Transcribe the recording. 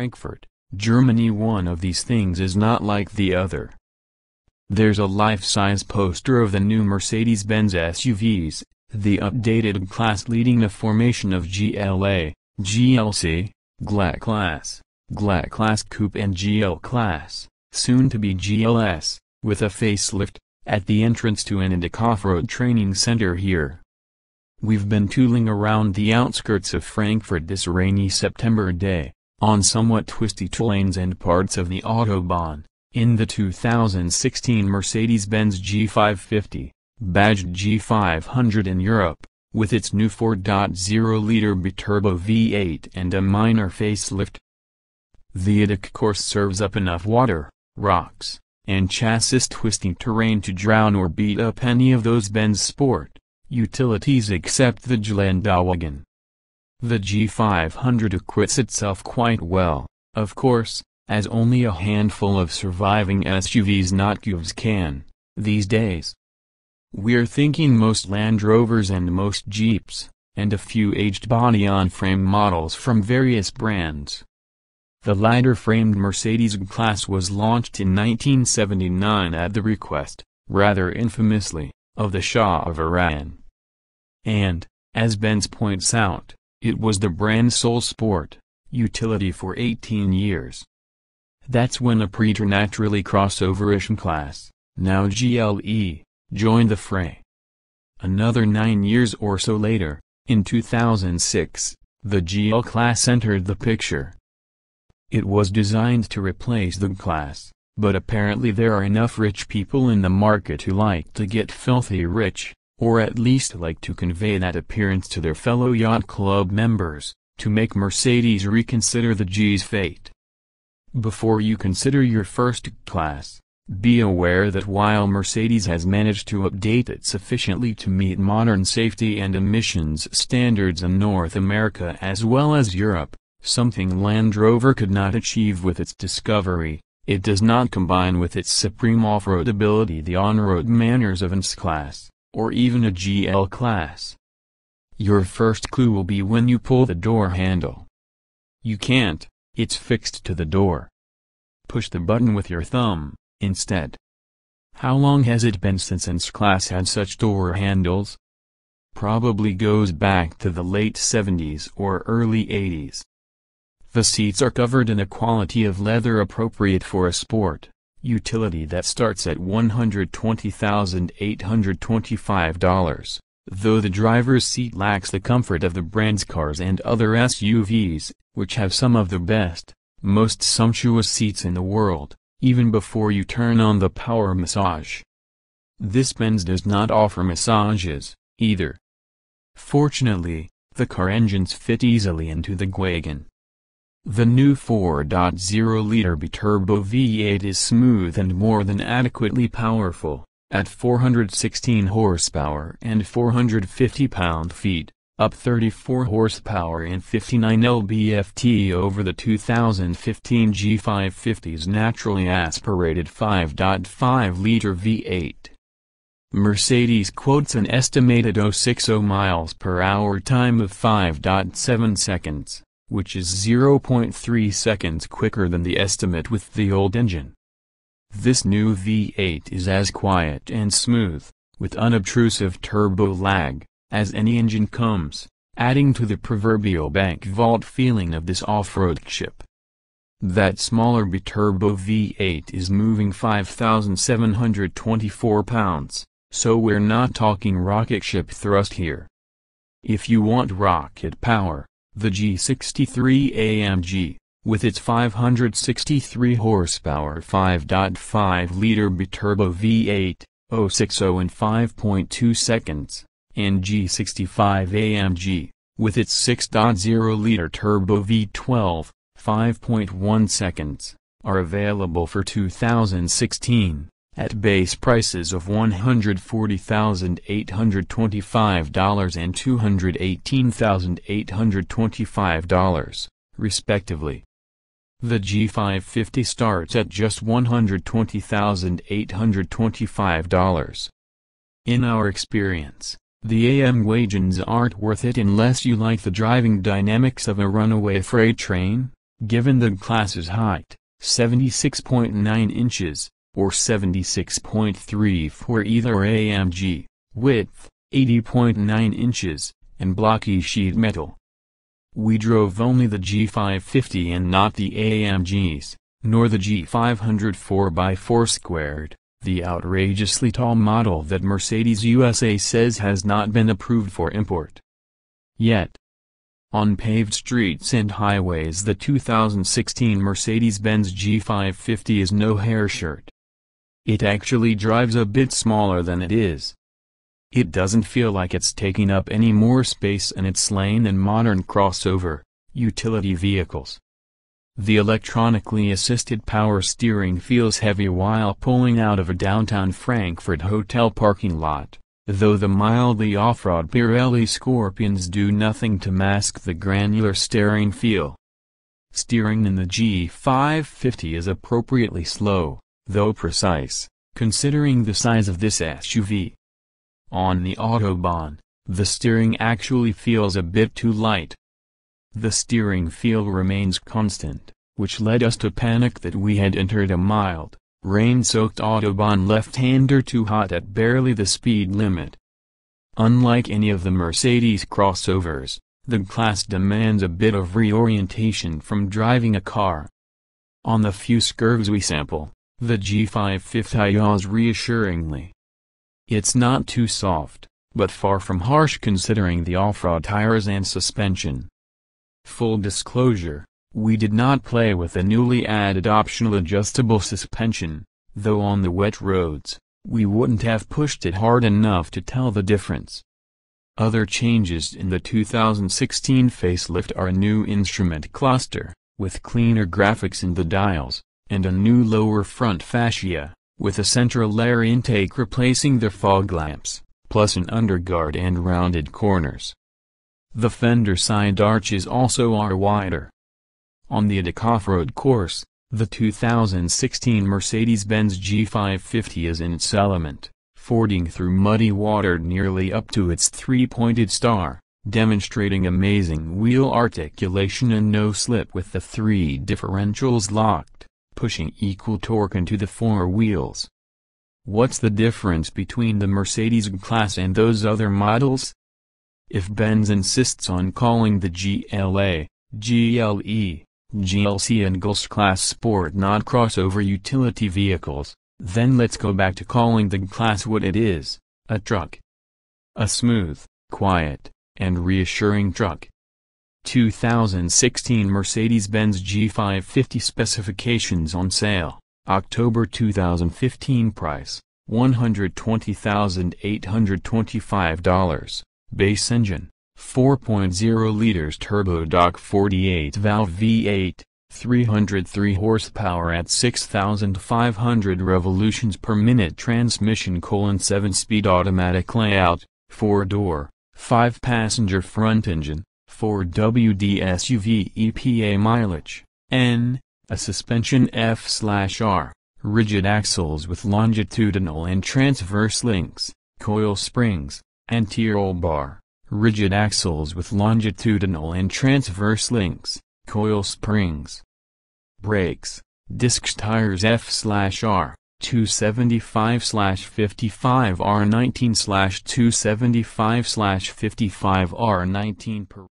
Frankfurt, Germany. One of these things is not like the other. There's a life-size poster of the new Mercedes-Benz SUVs, the updated class leading a formation of GLA, GLC, GL-Class, GL-Class Coupe and GL-Class, soon to be GLS, with a facelift, at the entrance to an Indic off-road training center here. We've been tooling around the outskirts of Frankfurt this rainy September day, on somewhat twisty lanes and parts of the Autobahn, in the 2016 Mercedes-Benz G550, badged G500 in Europe, with its new 4.0-liter biturbo V8 and a minor facelift. The Indic course serves up enough water, rocks, and chassis-twisting terrain to drown or beat up any of those Benz Sport utilities except the G-Wagen. The G500 acquits itself quite well, of course, as only a handful of surviving SUVs not CUVs can, these days. We're thinking most Land Rovers and most Jeeps, and a few aged body-on-frame models from various brands. The lighter-framed Mercedes G-Class was launched in 1979 at the request, rather infamously, of the Shah of Iran. And, as Benz points out, it was the brand's sole sport utility for 18 years. That's when a preternaturally crossover-ish class, now GLE, joined the fray. Another 9 years or so later, in 2006, the GL-Class entered the picture. It was designed to replace the G-Class, but apparently there are enough rich people in the market who like to get filthy rich, or at least like to convey that appearance to their fellow yacht club members, to make Mercedes reconsider the G's fate. Before you consider your first G-Class, be aware that while Mercedes has managed to update it sufficiently to meet modern safety and emissions standards in North America as well as Europe, something Land Rover could not achieve with its Discovery, it does not combine with its supreme off-road ability the on-road manners of an S-Class, or even a GL-Class. Your first clue will be when you pull the door handle. You can't, it's fixed to the door. Push the button with your thumb, instead. How long has it been since an S-Class had such door handles? Probably goes back to the late 70s or early 80s. The seats are covered in a quality of leather appropriate for a sport utility that starts at $120,825, though the driver's seat lacks the comfort of the brand's cars and other SUVs, which have some of the best, most sumptuous seats in the world, even before you turn on the power massage. This Benz does not offer massages, either. Fortunately, the car engines fit easily into the G-Wagen. The new 4.0-liter biturbo V8 is smooth and more than adequately powerful, at 416 horsepower and 450 pound-feet, up 34 horsepower and 59 lb-ft over the 2015 G550's naturally aspirated 5.5-liter V8. Mercedes quotes an estimated 060 miles per hour time of 5.7 seconds. Which is 0.3 seconds quicker than the estimate with the old engine. This new V8 is as quiet and smooth, with unobtrusive turbo lag, as any engine comes, adding to the proverbial bank vault feeling of this off-road ship. That smaller biturbo V8 is moving 5,724 pounds, so we're not talking rocket ship thrust here. If you want rocket power, the G63 AMG, with its 563 horsepower 5.5-liter biturbo V8, 060 in 5.2 seconds, and G65 AMG, with its 6.0-liter turbo V12, 5.1 seconds, are available for 2016. At base prices of $140,825 and $218,825, respectively. The G550 starts at just $120,825. In our experience, the AM wagens aren't worth it unless you like the driving dynamics of a runaway freight train, Given the class's height, 76.9 inches, or 76.3 for either AMG, width, 80.9 inches, and blocky sheet metal. We drove only the G550 and not the AMGs, nor the G500 4x4², the outrageously tall model that Mercedes USA says has not been approved for import. Yet, on paved streets and highways, the 2016 Mercedes-Benz G550 is no hair shirt. It actually drives a bit smaller than it is. It doesn't feel like it's taking up any more space in its lane than modern crossover, utility vehicles. The electronically assisted power steering feels heavy while pulling out of a downtown Frankfurt hotel parking lot, though the mildly off-road Pirelli Scorpions do nothing to mask the granular steering feel. Steering in the G550 is appropriately slow, though precise, considering the size of this SUV. On the Autobahn, the steering actually feels a bit too light. The steering feel remains constant, which led us to panic that we had entered a mild, rain-soaked Autobahn left-hander too hot at barely the speed limit. Unlike any of the Mercedes crossovers, the class demands a bit of reorientation from driving a car. On the few curves we sample, the G550 yaws reassuringly. It's not too soft, but far from harsh considering the off-road tires and suspension. Full disclosure, we did not play with the newly added optional adjustable suspension, though on the wet roads, we wouldn't have pushed it hard enough to tell the difference. Other changes in the 2016 facelift are a new instrument cluster, with cleaner graphics in the dials, and a new lower front fascia, with a central air intake replacing the fog lamps, plus an underguard and rounded corners. The fender side arches also are wider. On the ADAC off-road course, the 2016 Mercedes-Benz G550 is in its element, fording through muddy water nearly up to its three-pointed star, demonstrating amazing wheel articulation and no-slip with the three differentials locked, pushing equal torque into the four wheels. What's the difference between the Mercedes G-Class and those other models? If Benz insists on calling the GLA, GLE, GLC and G-Class sport not crossover utility vehicles, then let's go back to calling the G-Class what it is, a truck. A smooth, quiet, and reassuring truck. 2016 Mercedes-Benz G550 specifications on sale, October 2015 price, $120,825, base engine, 4.0 liters turbo dock 48-valve V8, 303 horsepower at 6,500 revolutions per minute transmission: 7-speed automatic layout, 4-door, 5-passenger front engine, 4WD SUV EPA mileage, N, a suspension F/R, rigid axles with longitudinal and transverse links, coil springs, anti-roll bar, rigid axles with longitudinal and transverse links, coil springs. Brakes, disc tires F/R, 275/55 R19/275/55 R19 per